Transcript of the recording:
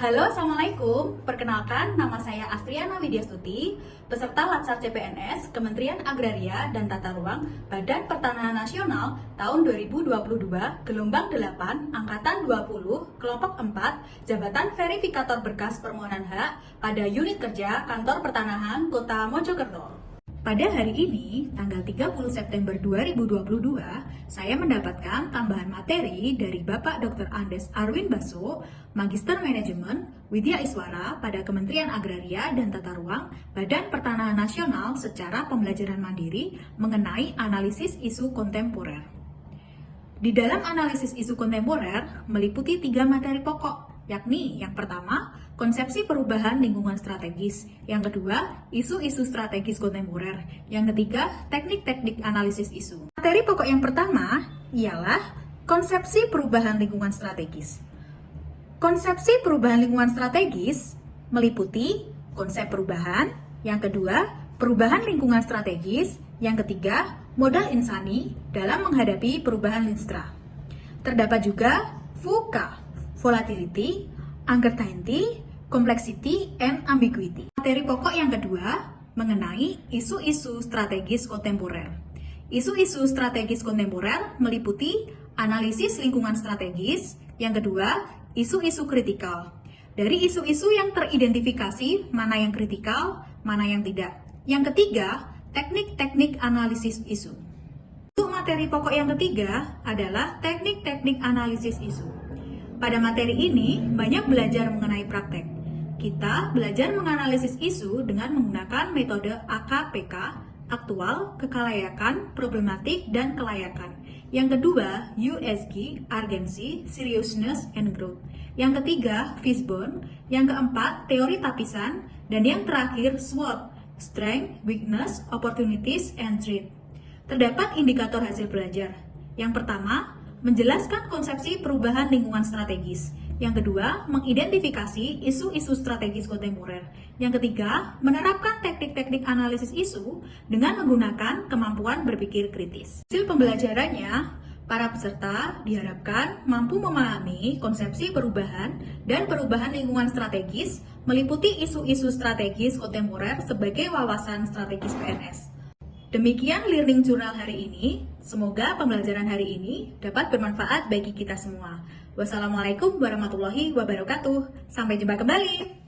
Halo, Assalamualaikum. Perkenalkan, nama saya Astriana Widyastuti, peserta Latsar CPNS, Kementerian Agraria dan Tata Ruang, Badan Pertanahan Nasional tahun 2022, gelombang 8, angkatan 20, kelompok 4, Jabatan Verifikator Berkas Permohonan Hak pada Unit Kerja Kantor Pertanahan Kota Mojokerto. Pada hari ini, tanggal 30 September 2022, saya mendapatkan tambahan materi dari Bapak Dr. Andes Arwin Baso, Magister Manajemen, Widya Iswara pada Kementerian Agraria dan Tata Ruang, Badan Pertanahan Nasional secara pembelajaran mandiri mengenai analisis isu kontemporer. Di dalam analisis isu kontemporer meliputi 3 materi pokok, yakni yang pertama, konsepsi perubahan lingkungan strategis, yang kedua, isu-isu strategis kontemporer, yang ketiga, teknik-teknik analisis isu. Materi pokok yang pertama ialah konsepsi perubahan lingkungan strategis. Konsepsi perubahan lingkungan strategis meliputi konsep perubahan, yang kedua, perubahan lingkungan strategis, yang ketiga, modal insani dalam menghadapi perubahan linstra. Terdapat juga VUCA, volatility, uncertainty, complexity, and ambiguity. Materi pokok yang kedua mengenai isu-isu strategis kontemporer. Isu-isu strategis kontemporer meliputi analisis lingkungan strategis, yang kedua, isu-isu kritikal. Dari isu-isu yang teridentifikasi, mana yang kritikal, mana yang tidak. Yang ketiga, teknik-teknik analisis isu. Untuk materi pokok yang ketiga adalah teknik-teknik analisis isu. Pada materi ini, banyak belajar mengenai praktek. Kita belajar menganalisis isu dengan menggunakan metode AKPK, aktual, kekelayakan, problematik, dan kelayakan. Yang kedua, USG, urgency, seriousness, and growth. Yang ketiga, Fishbone. Yang keempat, teori tapisan. Dan yang terakhir, SWOT, strength, weakness, opportunities, and threat. Terdapat indikator hasil belajar. Yang pertama, menjelaskan konsepsi perubahan lingkungan strategis. Yang kedua, mengidentifikasi isu-isu strategis kontemporer. Yang ketiga, menerapkan teknik-teknik analisis isu dengan menggunakan kemampuan berpikir kritis. Hasil pembelajarannya, para peserta diharapkan mampu memahami konsepsi perubahan dan perubahan lingkungan strategis meliputi isu-isu strategis kontemporer sebagai wawasan strategis PNS. Demikian Learning Journal hari ini. Semoga pembelajaran hari ini dapat bermanfaat bagi kita semua. Wassalamualaikum warahmatullahi wabarakatuh. Sampai jumpa kembali.